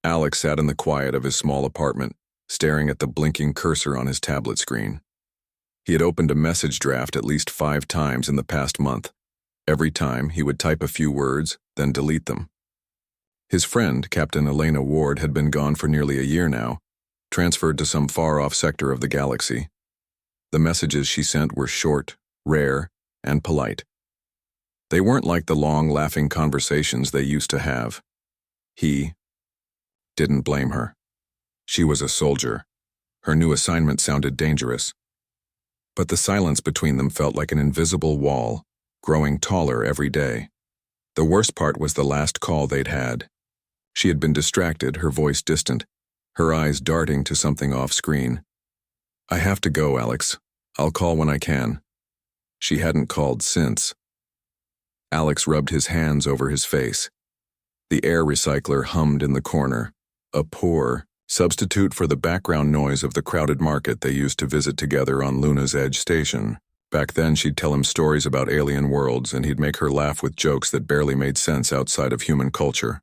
Alex sat in the quiet of his small apartment, staring at the blinking cursor on his tablet screen. He had opened a message draft at least 5 times in the past month. Every time, he would type a few words, then delete them. His friend, Captain Elena Ward, had been gone for nearly a year now, transferred to some far-off sector of the galaxy. The messages she sent were short, rare, and polite. They weren't like the long, laughing conversations they used to have. He didn't blame her. She was a soldier. Her new assignment sounded dangerous. But the silence between them felt like an invisible wall, growing taller every day. The worst part was the last call they'd had. She had been distracted, her voice distant, her eyes darting to something off-screen. "I have to go, Alex. I'll call when I can." She hadn't called since. Alex rubbed his hands over his face. The air recycler hummed in the corner, a poor substitute for the background noise of the crowded market they used to visit together on Luna's Edge station. Back then, she'd tell him stories about alien worlds, and he'd make her laugh with jokes that barely made sense outside of human culture.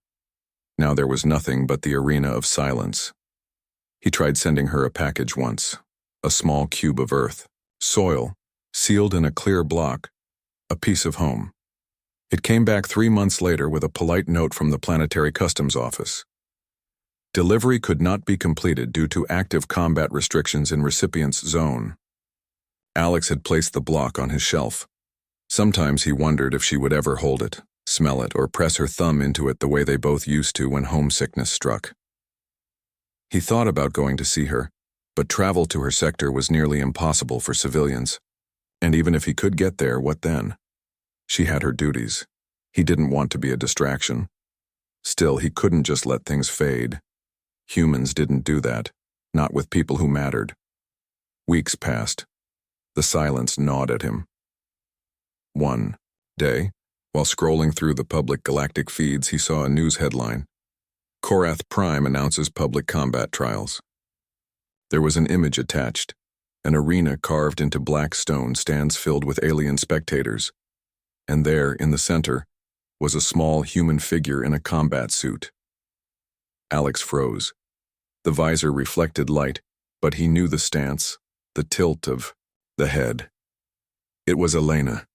Now there was nothing but the arena of silence. He tried sending her a package once, a small cube of earth, soil, sealed in a clear block, a piece of home. It came back 3 months later with a polite note from the Planetary Customs Office. Delivery could not be completed due to active combat restrictions in recipient's zone. Alex had placed the block on his shelf. Sometimes he wondered if she would ever hold it, smell it, or press her thumb into it the way they both used to when homesickness struck. He thought about going to see her, but travel to her sector was nearly impossible for civilians. And even if he could get there, what then? She had her duties. He didn't want to be a distraction. Still, he couldn't just let things fade. Humans didn't do that, not with people who mattered. Weeks passed. The silence gnawed at him. One day, while scrolling through the public galactic feeds, he saw a news headline. Korath Prime announces public combat trials. There was an image attached. An arena carved into black stone stands filled with alien spectators. And there, in the center, was a small human figure in a combat suit. Alex froze. The visor reflected light, but he knew the stance, the tilt of the head. It was Elena.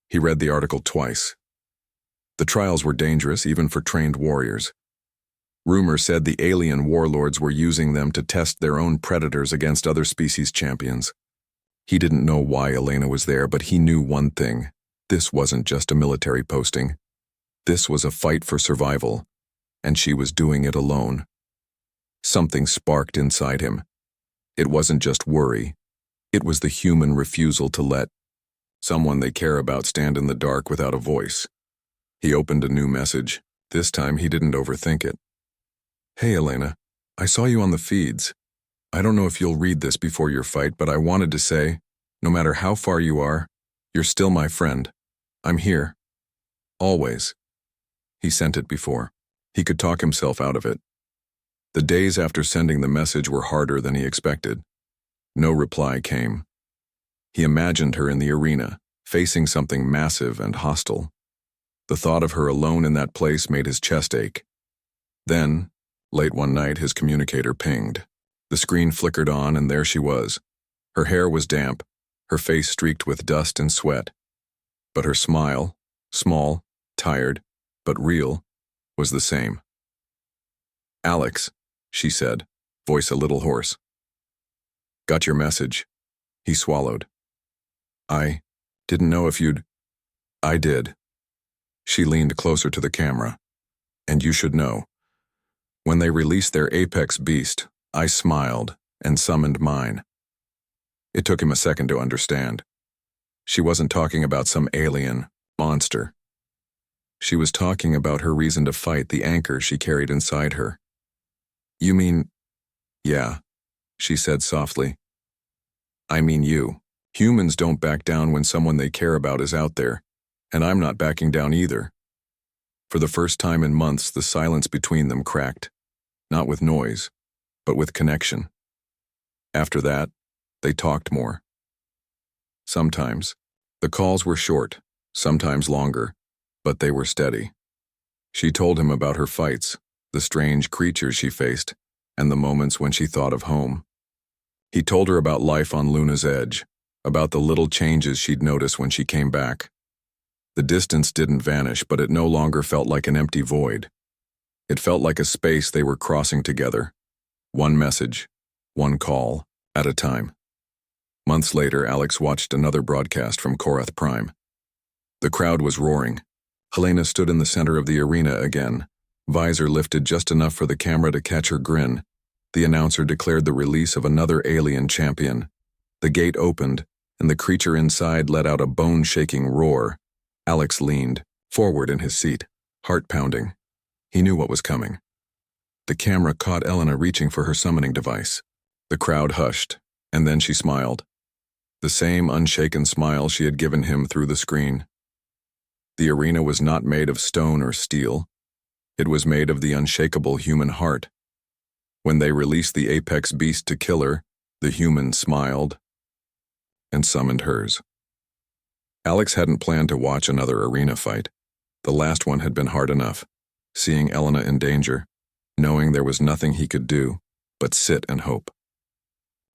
He read the article twice. The trials were dangerous, even for trained warriors. Rumor said the alien warlords were using them to test their own predators against other species champions. He didn't know why Elena was there, but he knew one thing. This wasn't just a military posting. This was a fight for survival, and she was doing it alone. Something sparked inside him. It wasn't just worry. It was the human refusal to let someone they care about stand in the dark without a voice. He opened a new message. This time he didn't overthink it. "Hey, Elena, I saw you on the feeds. I don't know if you'll read this before your fight, but I wanted to say, no matter how far you are, you're still my friend. I'm here. Always." He sent it before. He could talk himself out of it. The days after sending the message were harder than he expected. No reply came. He imagined her in the arena, facing something massive and hostile. The thought of her alone in that place made his chest ache. Then, late one night, his communicator pinged. The screen flickered on, and there she was. Her hair was damp, her face streaked with dust and sweat. But her smile, small, tired, but real, was the same. "Alex," she said, voice a little hoarse. "Got your message." He swallowed. "I didn't know if you'd—" "I did." She leaned closer to the camera. "And you should know. When they released their apex beast, I smiled and summoned mine." It took him a second to understand. She wasn't talking about some alien monster. She was talking about her reason to fight, the anchor she carried inside her. "You mean—" "Yeah," she said softly. "I mean you. Humans don't back down when someone they care about is out there, and I'm not backing down either." For the first time in months, the silence between them cracked, not with noise, but with connection. After that, they talked more. Sometimes. The calls were short, sometimes longer, but they were steady. She told him about her fights, the strange creatures she faced, and the moments when she thought of home. He told her about life on Luna's edge, about the little changes she'd noticed when she came back. The distance didn't vanish, but it no longer felt like an empty void. It felt like a space they were crossing together, one message, one call, at a time. Months later, Alex watched another broadcast from Korath Prime. The crowd was roaring. Helena stood in the center of the arena again, visor lifted just enough for the camera to catch her grin. The announcer declared the release of another alien champion. The gate opened, and the creature inside let out a bone-shaking roar. Alex leaned forward in his seat, heart pounding. He knew what was coming. The camera caught Elena reaching for her summoning device. The crowd hushed, and then she smiled. The same unshaken smile she had given him through the screen. The arena was not made of stone or steel. It was made of the unshakable human heart. When they released the apex beast to kill her, the human smiled and summoned hers. Alex hadn't planned to watch another arena fight. The last one had been hard enough, seeing Elena in danger, knowing there was nothing he could do but sit and hope.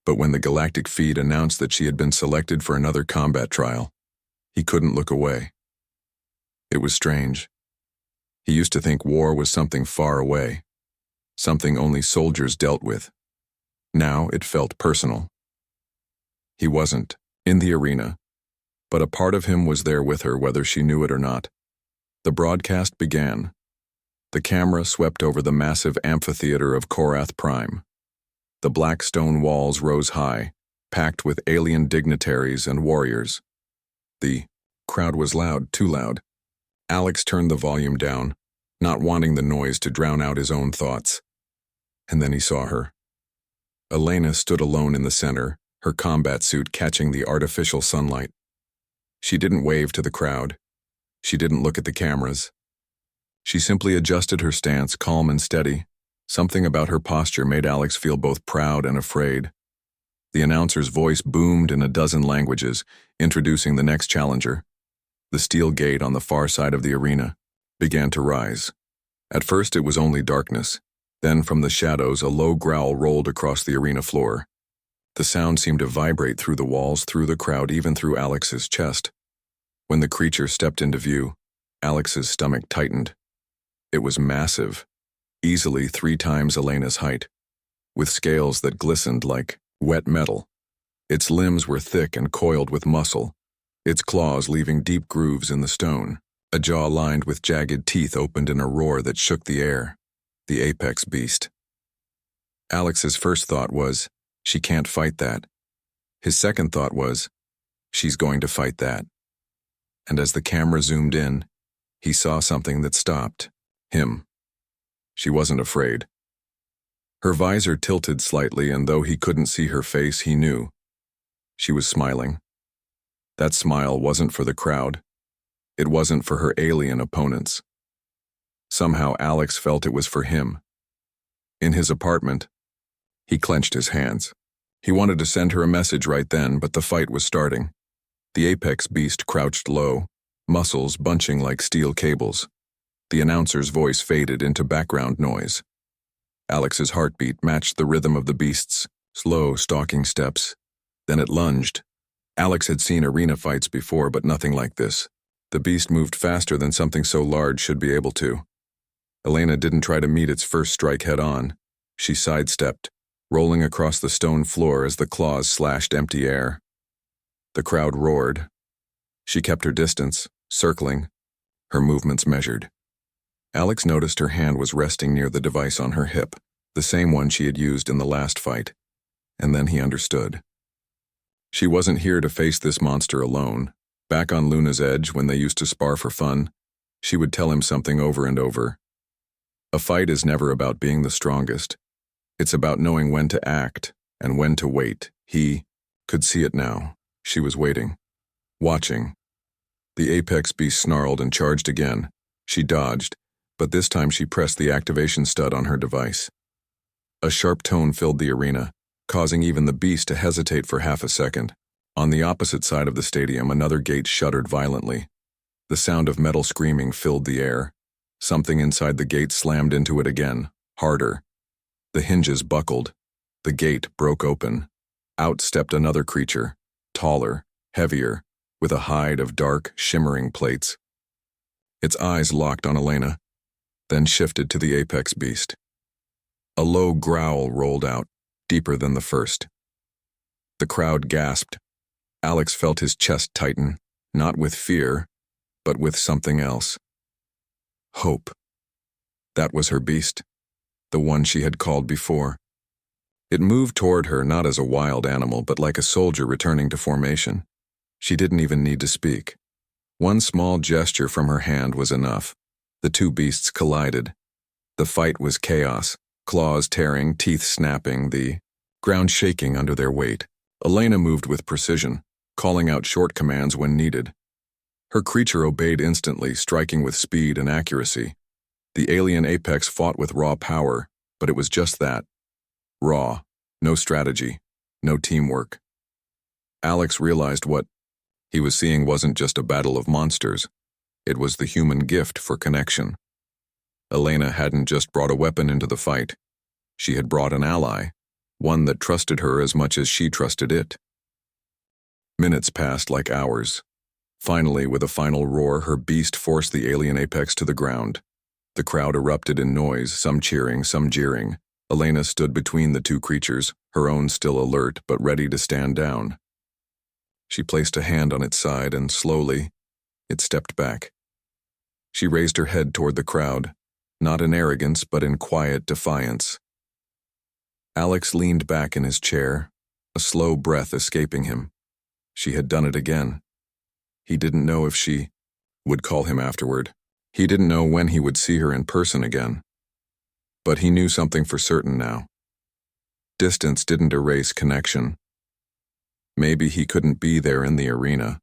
But when the galactic feed announced that she had been selected for another combat trial, he couldn't look away. It was strange. He used to think war was something far away, something only soldiers dealt with. Now it felt personal. He wasn't in the arena, but a part of him was there with her whether she knew it or not. The broadcast began. The camera swept over the massive amphitheater of Korath Prime. The black stone walls rose high, packed with alien dignitaries and warriors. The crowd was loud, too loud. Alex turned the volume down, not wanting the noise to drown out his own thoughts. And then he saw her. Elena stood alone in the center, her combat suit catching the artificial sunlight. She didn't wave to the crowd. She didn't look at the cameras. She simply adjusted her stance, calm and steady. Something about her posture made Alex feel both proud and afraid. The announcer's voice boomed in a dozen languages, introducing the next challenger. The steel gate on the far side of the arena began to rise. At first it was only darkness. Then from the shadows a low growl rolled across the arena floor. The sound seemed to vibrate through the walls, through the crowd, even through Alex's chest. When the creature stepped into view, Alex's stomach tightened. It was massive, easily 3 times Elena's height, with scales that glistened like wet metal. Its limbs were thick and coiled with muscle, its claws leaving deep grooves in the stone. A jaw lined with jagged teeth opened in a roar that shook the air. The apex beast. Alex's first thought was, she can't fight that. His second thought was, she's going to fight that. And as the camera zoomed in, he saw something that stopped him. She wasn't afraid. Her visor tilted slightly, and though he couldn't see her face, he knew. She was smiling. That smile wasn't for the crowd. It wasn't for her alien opponents. Somehow Alex felt it was for him. In his apartment, he clenched his hands. He wanted to send her a message right then, but the fight was starting. The apex beast crouched low, muscles bunching like steel cables. The announcer's voice faded into background noise. Alex's heartbeat matched the rhythm of the beast's slow, stalking steps. Then it lunged. Alex had seen arena fights before, but nothing like this. The beast moved faster than something so large should be able to. Elena didn't try to meet its first strike head-on. She sidestepped, rolling across the stone floor as the claws slashed empty air. The crowd roared. She kept her distance, circling, her movements measured. Alex noticed her hand was resting near the device on her hip, the same one she had used in the last fight. And then he understood. She wasn't here to face this monster alone. Back on Luna's edge, when they used to spar for fun, she would tell him something over and over. A fight is never about being the strongest. It's about knowing when to act and when to wait. He could see it now. She was waiting, watching. The apex beast snarled and charged again. She dodged, but this time she pressed the activation stud on her device. A sharp tone filled the arena, causing even the beast to hesitate for half a second. On the opposite side of the stadium, another gate shuddered violently. The sound of metal screaming filled the air. Something inside the gate slammed into it again, Harder. The hinges buckled. The gate broke open. Out stepped another creature, taller, heavier, with a hide of dark, shimmering plates. Its eyes locked on Elena, then shifted to the apex beast. A low growl rolled out, deeper than the first. The crowd gasped. Alex felt his chest tighten, not with fear, but with something else. Hope. That was her beast, the one she had called before. It moved toward her not as a wild animal, but like a soldier returning to formation. She didn't even need to speak. One small gesture from her hand was enough. The two beasts collided. The fight was chaos, claws tearing, teeth snapping, the ground shaking under their weight. Elena moved with precision, calling out short commands when needed. Her creature obeyed instantly, striking with speed and accuracy. The alien apex fought with raw power, but it was just that. Raw. No strategy. No teamwork. Alex realized what he was seeing wasn't just a battle of monsters. It was the human gift for connection. Elena hadn't just brought a weapon into the fight. She had brought an ally, one that trusted her as much as she trusted it. Minutes passed like hours. Finally, with a final roar, her beast forced the alien apex to the ground. The crowd erupted in noise, some cheering, some jeering. Elena stood between the two creatures, her own still alert but ready to stand down. She placed a hand on its side and slowly, it stepped back. She raised her head toward the crowd, not in arrogance but in quiet defiance. Alex leaned back in his chair, a slow breath escaping him. She had done it again. He didn't know if she would call him afterward. He didn't know when he would see her in person again. But he knew something for certain now. Distance didn't erase connection. Maybe he couldn't be there in the arena,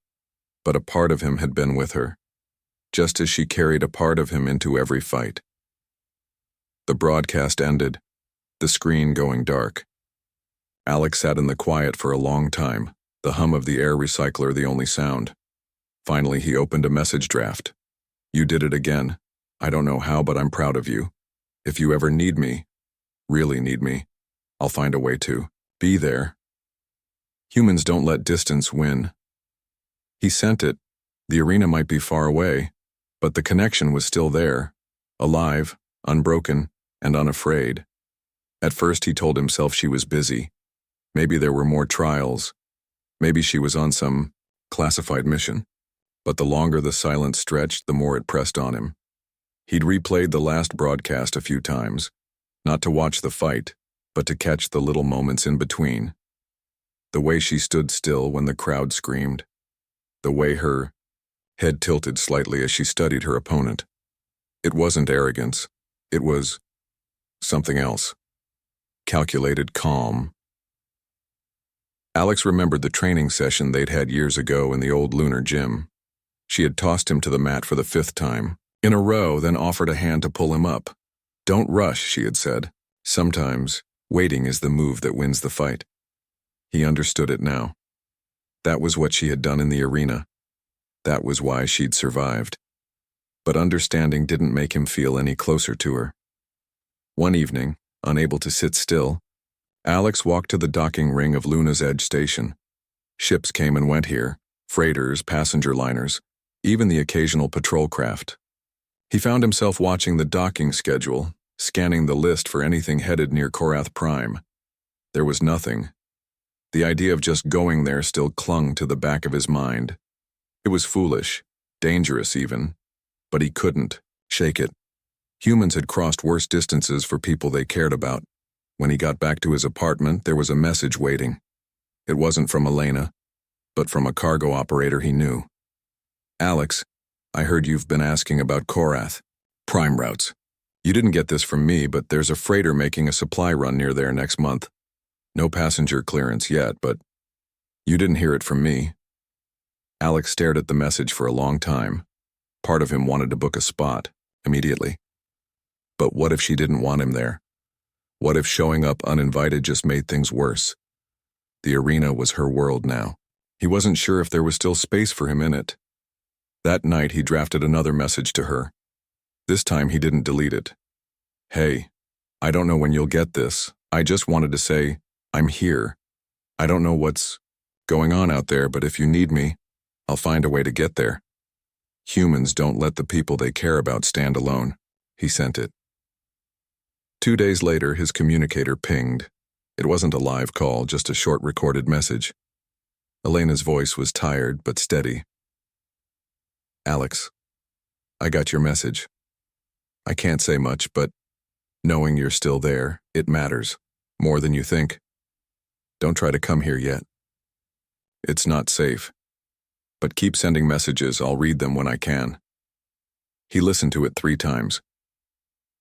but a part of him had been with her, just as she carried a part of him into every fight. The broadcast ended, the screen going dark. Alex sat in the quiet for a long time, the hum of the air recycler the only sound. Finally, he opened a message draft. "You did it again. I don't know how, but I'm proud of you. If you ever need me, really need me, I'll find a way to be there. Humans don't let distance win." He sent it. The arena might be far away, but the connection was still there, alive, unbroken, and unafraid. At first he told himself she was busy. Maybe there were more trials. Maybe she was on some classified mission. But the longer the silence stretched, the more it pressed on him. He'd replayed the last broadcast a few times, not to watch the fight, but to catch the little moments in between. The way she stood still when the crowd screamed. The way her head tilted slightly as she studied her opponent. It wasn't arrogance. It was something else. Calculated calm. Alex remembered the training session they'd had years ago in the old lunar gym. She had tossed him to the mat for the 5th time, in a row, then offered a hand to pull him up. "Don't rush," she had said. "Sometimes, waiting is the move that wins the fight." He understood it now. That was what she had done in the arena. That was why she'd survived. But understanding didn't make him feel any closer to her. One evening, unable to sit still, Alex walked to the docking ring of Luna's Edge Station. Ships came and went here, freighters, passenger liners, even the occasional patrol craft. He found himself watching the docking schedule, scanning the list for anything headed near Korath Prime. There was nothing. The idea of just going there still clung to the back of his mind. It was foolish, dangerous even, but he couldn't shake it. Humans had crossed worse distances for people they cared about. When he got back to his apartment, there was a message waiting. It wasn't from Elena, but from a cargo operator he knew. "Alex, I heard you've been asking about Korath. Prime routes. You didn't get this from me, but there's a freighter making a supply run near there next month. No passenger clearance yet, but you didn't hear it from me." Alex stared at the message for a long time. Part of him wanted to book a spot, immediately. But what if she didn't want him there? What if showing up uninvited just made things worse? The arena was her world now. He wasn't sure if there was still space for him in it. That night he drafted another message to her. This time he didn't delete it. "Hey, I don't know when you'll get this. I just wanted to say, I'm here. I don't know what's going on out there, but if you need me, I'll find a way to get there. Humans don't let the people they care about stand alone. He sent it. 2 days later, his communicator pinged. It wasn't a live call, just a short recorded message. Elena's voice was tired but steady. Alex, I got your message. I can't say much, but knowing you're still there, it matters, more than you think. Don't try to come here yet. It's not safe. But keep sending messages, I'll read them when I can. He listened to it 3 times.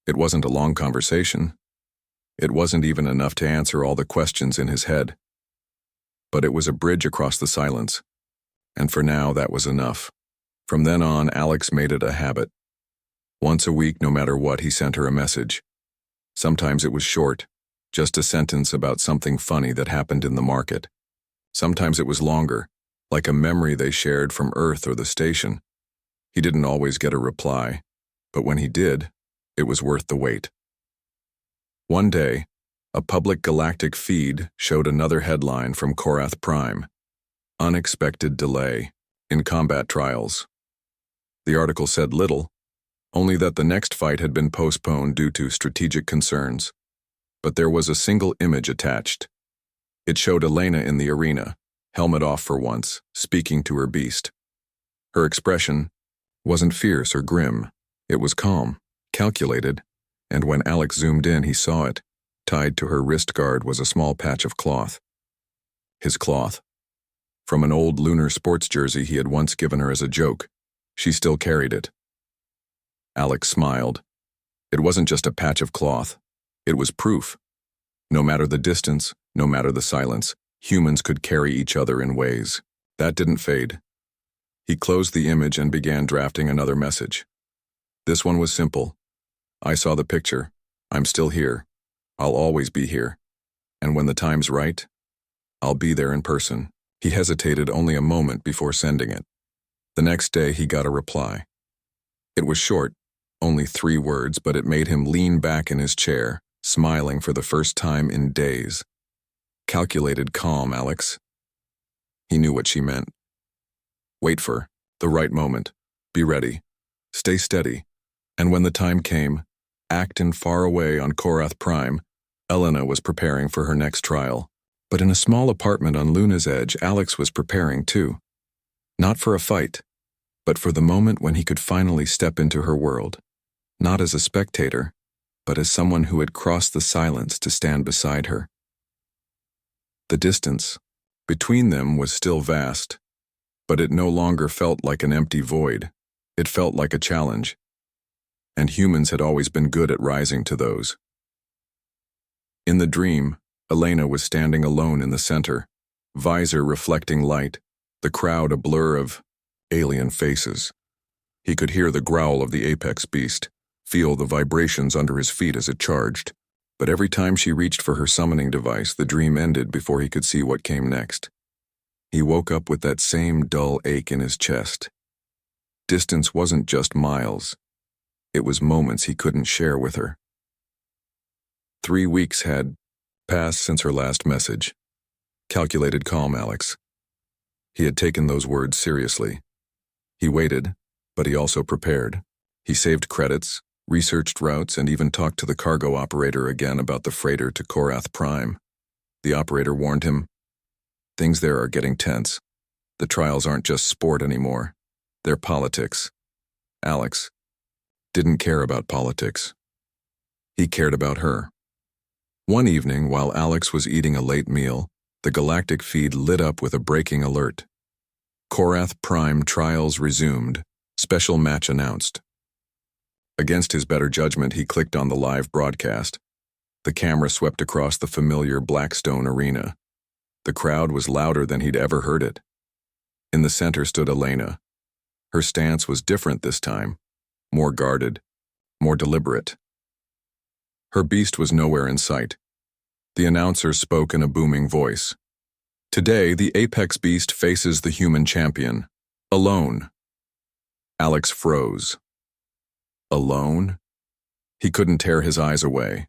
It wasn't a long conversation. It wasn't even enough to answer all the questions in his head. But it was a bridge across the silence. And for now, that was enough. From then on, Alex made it a habit. Once a week, no matter what, he sent her a message. Sometimes it was short, just a sentence about something funny that happened in the market. Sometimes it was longer, like a memory they shared from Earth or the station. He didn't always get a reply, but when he did, it was worth the wait. One day, a public galactic feed showed another headline from Korath Prime: Unexpected delay in combat trials. The article said little, only that the next fight had been postponed due to strategic concerns. But there was a single image attached. It showed Elena in the arena, helmet off for once, speaking to her beast. Her expression wasn't fierce or grim. It was calm, calculated, and when Alex zoomed in, he saw it. Tied to her wrist guard was a small patch of cloth. His cloth. From an old lunar sports jersey he had once given her as a joke. She still carried it. Alex smiled. It wasn't just a patch of cloth. It was proof. No matter the distance, no matter the silence, humans could carry each other in ways. That didn't fade. He closed the image and began drafting another message. This one was simple. I saw the picture. I'm still here. I'll always be here. And when the time's right, I'll be there in person. He hesitated only a moment before sending it. The next day he got a reply. It was short, only 3 words, but it made him lean back in his chair, smiling for the first time in days. Calculated calm, Alex. He knew what she meant. Wait for the right moment. Be ready. Stay steady. And when the time came, Acton far away on Korath Prime, Elena was preparing for her next trial. But in a small apartment on Luna's edge, Alex was preparing too. Not for a fight, but for the moment when he could finally step into her world. Not as a spectator, but as someone who had crossed the silence to stand beside her. The distance between them was still vast, but it no longer felt like an empty void. It felt like a challenge. And humans had always been good at rising to those. In the dream, Elena was standing alone in the center, visor reflecting light, the crowd a blur of alien faces. He could hear the growl of the apex beast, feel the vibrations under his feet as it charged. But every time she reached for her summoning device, the dream ended before he could see what came next. He woke up with that same dull ache in his chest. Distance wasn't just miles. It was moments he couldn't share with her. 3 weeks had passed since her last message. Calculated calm, Alex. He had taken those words seriously. He waited, but he also prepared. He saved credits, researched routes, and even talked to the cargo operator again about the freighter to Korath Prime. The operator warned him, "Things there are getting tense. The trials aren't just sport anymore. They're politics." Alex didn't care about politics. He cared about her. One evening, while Alex was eating a late meal, the galactic feed lit up with a breaking alert. Korath Prime trials resumed. Special match announced. Against his better judgment, he clicked on the live broadcast. The camera swept across the familiar Blackstone arena. The crowd was louder than he'd ever heard it. In the center stood Elena. Her stance was different this time, more guarded, more deliberate. Her beast was nowhere in sight. The announcer spoke in a booming voice. "Today, the apex beast faces the human champion. Alone." Alex froze. Alone? He couldn't tear his eyes away.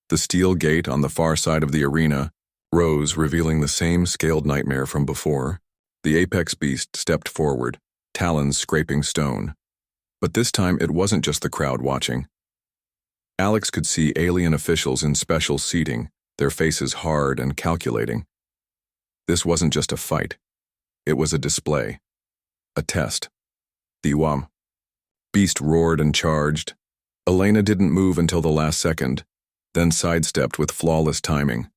The steel gate on the far side of the arena rose, revealing the same scaled nightmare from before. The apex beast stepped forward, talons scraping stone. But this time it wasn't just the crowd watching. Alex could see alien officials in special seating, their faces hard and calculating. This wasn't just a fight. It was a display. A test. The beast roared and charged. Elena didn't move until the last second, then sidestepped with flawless timing.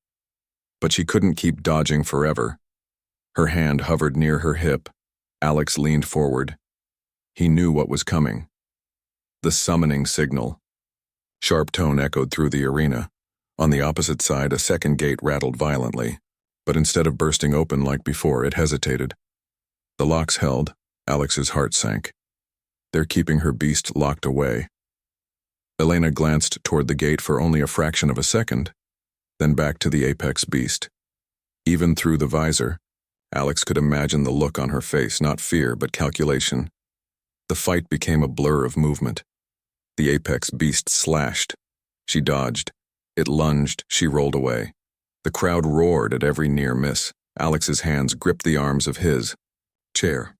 But she couldn't keep dodging forever. Her hand hovered near her hip. Alex leaned forward. He knew what was coming. The summoning signal. Sharp tone echoed through the arena. On the opposite side, a second gate rattled violently, but instead of bursting open like before, it hesitated. The locks held. Alex's heart sank. They're keeping her beast locked away. Elena glanced toward the gate for only a fraction of a second, then back to the apex beast. Even through the visor, Alex could imagine the look on her face, not fear, but calculation. The fight became a blur of movement. The apex beast slashed. She dodged. It lunged. She rolled away. The crowd roared at every near miss. Alex's hands gripped the arms of his chair.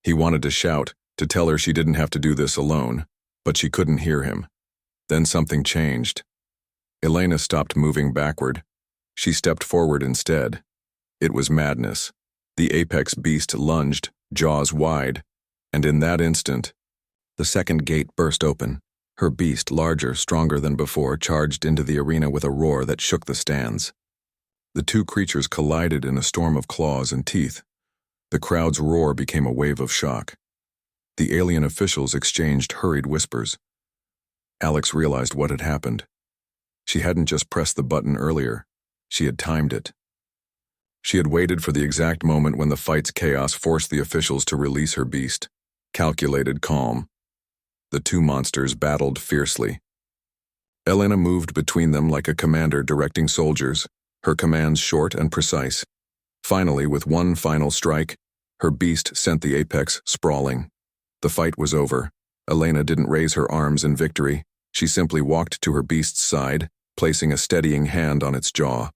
He wanted to shout, to tell her she didn't have to do this alone, but she couldn't hear him. Then something changed. Elena stopped moving backward. She stepped forward instead. It was madness. The apex beast lunged, jaws wide, and in that instant, the second gate burst open. Her beast, larger, stronger than before, charged into the arena with a roar that shook the stands. The two creatures collided in a storm of claws and teeth. The crowd's roar became a wave of shock. The alien officials exchanged hurried whispers. Alex realized what had happened. She hadn't just pressed the button earlier. She had timed it. She had waited for the exact moment when the fight's chaos forced the officials to release her beast. Calculated calm. The two monsters battled fiercely. Elena moved between them like a commander directing soldiers, her commands short and precise. Finally, with one final strike, her beast sent the apex sprawling. The fight was over. Elena didn't raise her arms in victory. She simply walked to her beast's side, placing a steadying hand on its jaw.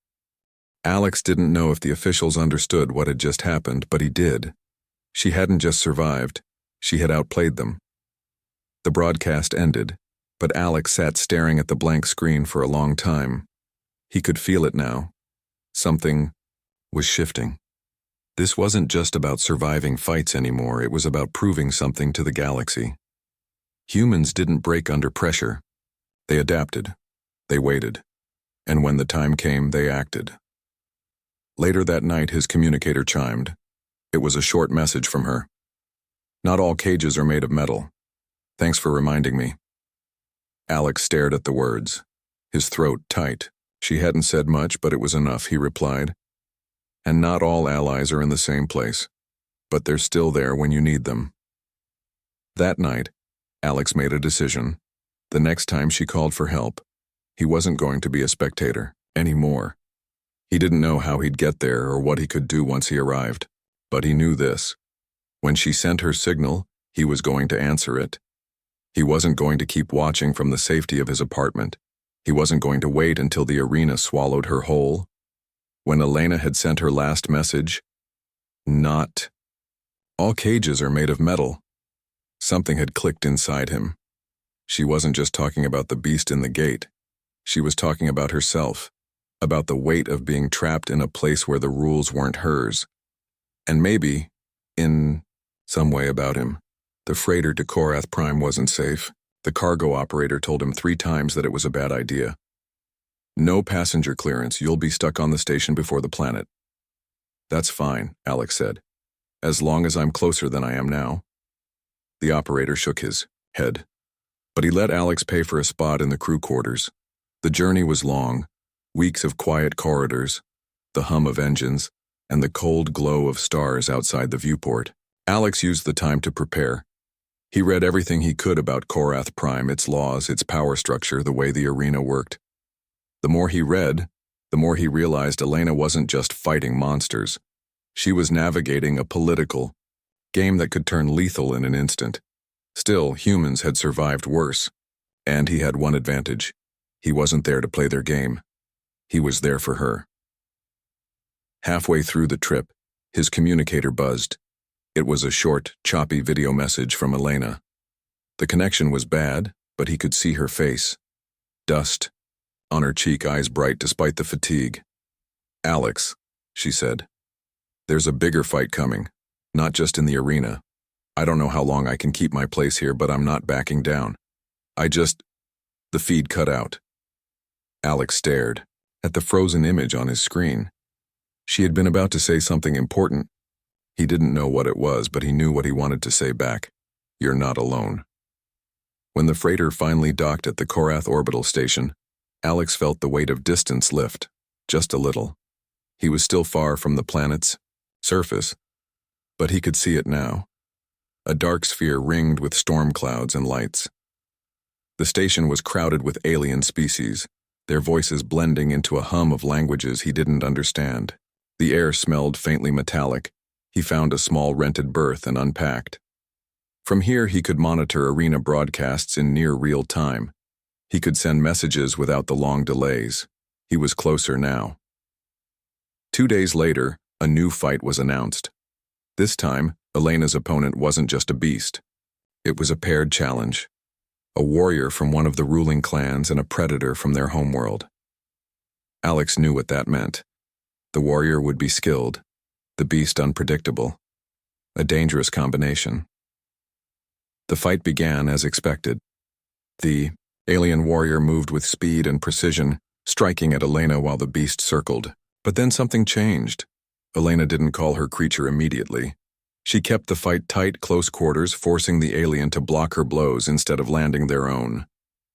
Alex didn't know if the officials understood what had just happened, but he did. She hadn't just survived. She had outplayed them. The broadcast ended, but Alex sat staring at the blank screen for a long time. He could feel it now. Something was shifting. This wasn't just about surviving fights anymore, it was about proving something to the galaxy. Humans didn't break under pressure. They adapted. They waited. And when the time came, they acted. Later that night, his communicator chimed. It was a short message from her. Not all cages are made of metal. Thanks for reminding me. Alex stared at the words, his throat tight. She hadn't said much, but it was enough, he replied. And not all allies are in the same place, but they're still there when you need them. That night, Alex made a decision. The next time she called for help, he wasn't going to be a spectator anymore. He didn't know how he'd get there or what he could do once he arrived, but he knew this. When she sent her signal, he was going to answer it. He wasn't going to keep watching from the safety of his apartment. He wasn't going to wait until the arena swallowed her whole. When Elena had sent her last message, not all cages are made of metal. Something had clicked inside him. She wasn't just talking about the beast in the gate. She was talking about herself, about the weight of being trapped in a place where the rules weren't hers. And maybe, in some way about him. The freighter to Korath Prime wasn't safe. The cargo operator told him 3 times that it was a bad idea. No passenger clearance, you'll be stuck on the station before the planet. That's fine, Alex said. As long as I'm closer than I am now. The operator shook his head. But he let Alex pay for a spot in the crew quarters. The journey was long, weeks of quiet corridors, the hum of engines, and the cold glow of stars outside the viewport. Alex used the time to prepare. He read everything he could about Korath Prime, its laws, its power structure, the way the arena worked. The more he read, the more he realized Elena wasn't just fighting monsters. She was navigating a political game that could turn lethal in an instant. Still, humans had survived worse. And he had one advantage. He wasn't there to play their game. He was there for her. Halfway through the trip, his communicator buzzed. It was a short, choppy video message from Elena. The connection was bad, but he could see her face. Dust on her cheek, eyes bright despite the fatigue. "Alex," she said, "there's a bigger fight coming, not just in the arena. I don't know how long I can keep my place here, but I'm not backing down. The feed cut out. Alex stared at the frozen image on his screen. She had been about to say something important. He didn't know what it was, but he knew what he wanted to say back. "You're not alone." When the freighter finally docked at the Korath orbital station, Alex felt the weight of distance lift, just a little. He was still far from the planet's surface, but he could see it now. A dark sphere ringed with storm clouds and lights. The station was crowded with alien species, their voices blending into a hum of languages he didn't understand. The air smelled faintly metallic. He found a small rented berth and unpacked. From here he could monitor arena broadcasts in near real time. He could send messages without the long delays. He was closer now. 2 days later, a new fight was announced. This time, Elena's opponent wasn't just a beast. It was a paired challenge. A warrior from one of the ruling clans and a predator from their homeworld. Alex knew what that meant. The warrior would be skilled, the beast unpredictable. A dangerous combination. The fight began as expected. The alien warrior moved with speed and precision, striking at Elena while the beast circled. But then something changed. Elena didn't call her creature immediately. She kept the fight tight, close quarters, forcing the alien to block her blows instead of landing their own.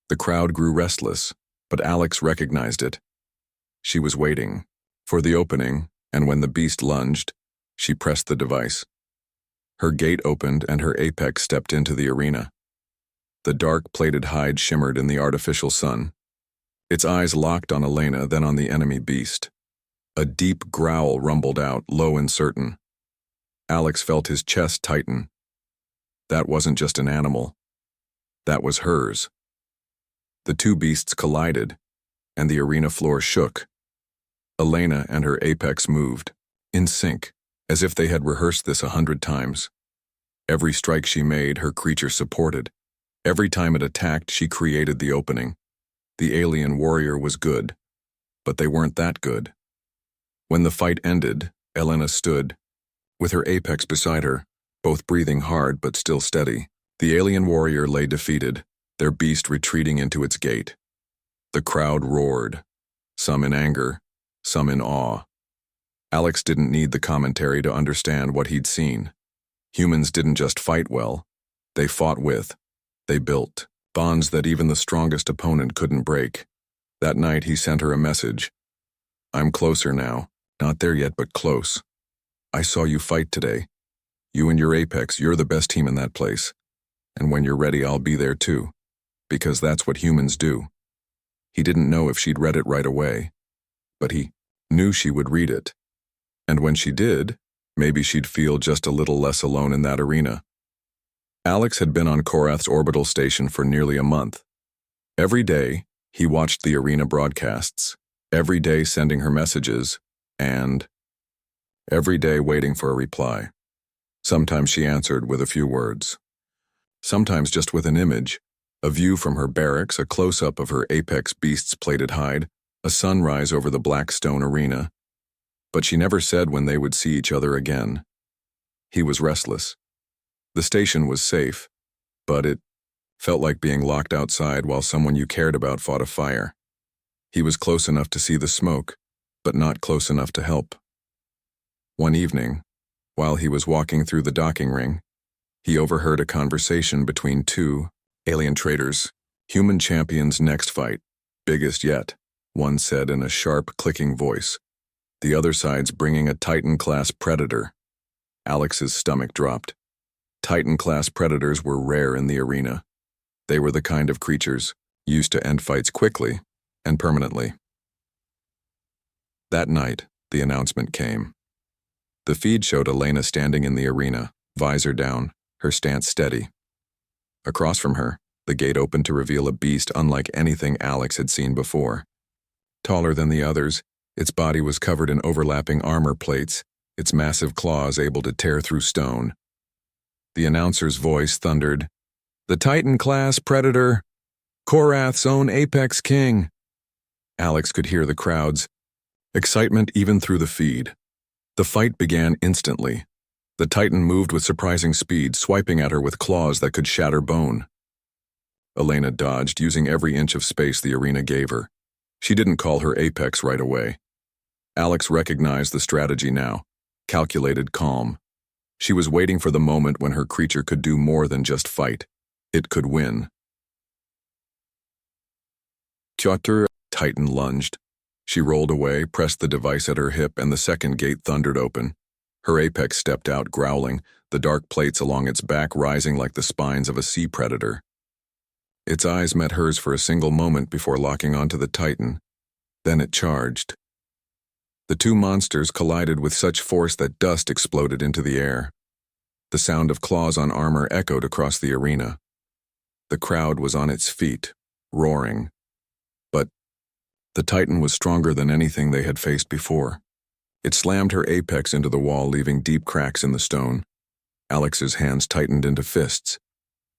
The crowd grew restless, but Alex recognized it. She was waiting for the opening, and when the beast lunged, she pressed the device. Her gate opened and her apex stepped into the arena. The dark, plated hide shimmered in the artificial sun. Its eyes locked on Elena, then on the enemy beast. A deep growl rumbled out, low and certain. Alex felt his chest tighten. That wasn't just an animal. That was hers. The two beasts collided, and the arena floor shook. Elena and her apex moved, in sync, as if they had rehearsed this 100 times. Every strike she made, her creature supported. Every time it attacked, she created the opening. The alien warrior was good, but they weren't that good. When the fight ended, Elena stood, with her apex beside her, both breathing hard but still steady. The alien warrior lay defeated, their beast retreating into its gate. The crowd roared, some in anger, some in awe. Alex didn't need the commentary to understand what he'd seen. Humans didn't just fight well, they fought with, they built, bonds that even the strongest opponent couldn't break. That night he sent her a message. "I'm closer now, not there yet but close. I saw you fight today. You and your apex, you're the best team in that place. And when you're ready, I'll be there too. Because that's what humans do." He didn't know if she'd read it right away, but he knew she would read it. And when she did, maybe she'd feel just a little less alone in that arena. Alex had been on Korath's orbital station for nearly a month. Every day, he watched the arena broadcasts, every day sending her messages, and every day waiting for a reply. Sometimes she answered with a few words. Sometimes just with an image, a view from her barracks, a close-up of her apex beast's plated hide, a sunrise over the black stone arena. But she never said when they would see each other again. He was restless. The station was safe, but it felt like being locked outside while someone you cared about fought a fire. He was close enough to see the smoke, but not close enough to help. One evening, while he was walking through the docking ring, he overheard a conversation between two alien traders. "Human champion's next fight, biggest yet," one said in a sharp, clicking voice. "The other side's bringing a Titan-class predator." Alex's stomach dropped. Titan-class predators were rare in the arena. They were the kind of creatures used to end fights quickly and permanently. That night, the announcement came. The feed showed Elena standing in the arena, visor down, her stance steady. Across from her, The gate opened to reveal a beast unlike anything Alex had seen before. Taller than the others, its body was covered in overlapping armor plates, its massive claws able to tear through stone. The announcer's voice thundered, "The Titan-class Predator, Korath's own Apex King." Alex could hear the crowd's excitement even through the feed. The fight began instantly. The Titan moved with surprising speed, swiping at her with claws that could shatter bone. Elena dodged, using every inch of space the arena gave her. She didn't call her Apex right away. Alex recognized the strategy now. Calculated calm. She was waiting for the moment when her creature could do more than just fight. It could win. Kyotr, Titan lunged. She rolled away, pressed the device at her hip, and the second gate thundered open. Her apex stepped out, growling, the dark plates along its back rising like the spines of a sea predator. Its eyes met hers for a single moment before locking onto the Titan. Then it charged. The two monsters collided with such force that dust exploded into the air. The sound of claws on armor echoed across the arena. The crowd was on its feet, roaring. But the Titan was stronger than anything they had faced before. It slammed her apex into the wall, leaving deep cracks in the stone. Alex's hands tightened into fists.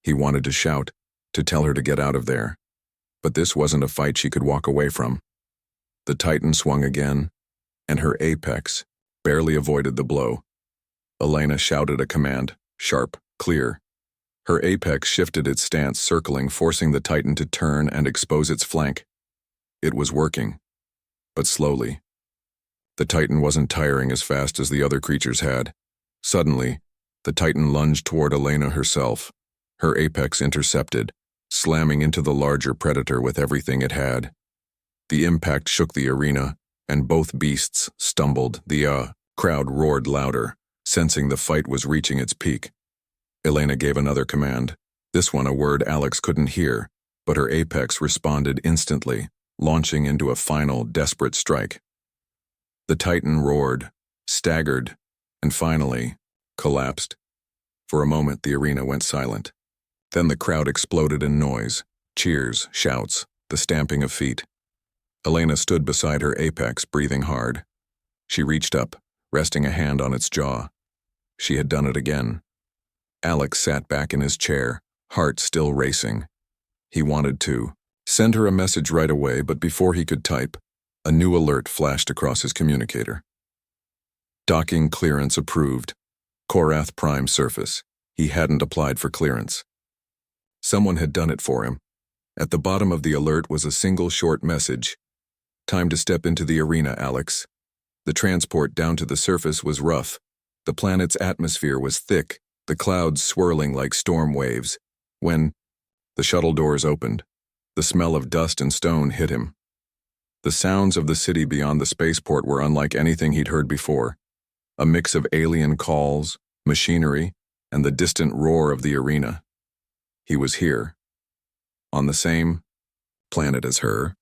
He wanted to shout, to tell her to get out of there. But this wasn't a fight she could walk away from. The Titan swung again, and her apex barely avoided the blow. Elena shouted a command, sharp, clear. Her apex shifted its stance, circling, forcing the Titan to turn and expose its flank. It was working, but slowly. The Titan wasn't tiring as fast as the other creatures had. Suddenly, the Titan lunged toward Elena herself. Her apex intercepted, slamming into the larger predator with everything it had. The impact shook the arena, and both beasts stumbled. The crowd roared louder, sensing the fight was reaching its peak. Elena gave another command, this one a word Alex couldn't hear, but her apex responded instantly, launching into a final, desperate strike. The Titan roared, staggered, and finally collapsed. For a moment, the arena went silent. Then the crowd exploded in noise, cheers, shouts, the stamping of feet. Elena stood beside her apex, breathing hard. She reached up, resting a hand on its jaw. She had done it again. Alex sat back in his chair, heart still racing. He wanted to send her a message right away, but before he could type, a new alert flashed across his communicator. Docking clearance approved. Korath Prime surface. He hadn't applied for clearance. Someone had done it for him. At the bottom of the alert was a single short message. Time to step into the arena, Alex. The transport down to the surface was rough. The planet's atmosphere was thick, the clouds swirling like storm waves. When the shuttle doors opened, the smell of dust and stone hit him. The sounds of the city beyond the spaceport were unlike anything he'd heard before. A mix of alien calls, machinery, and the distant roar of the arena. He was here, on the same planet as her,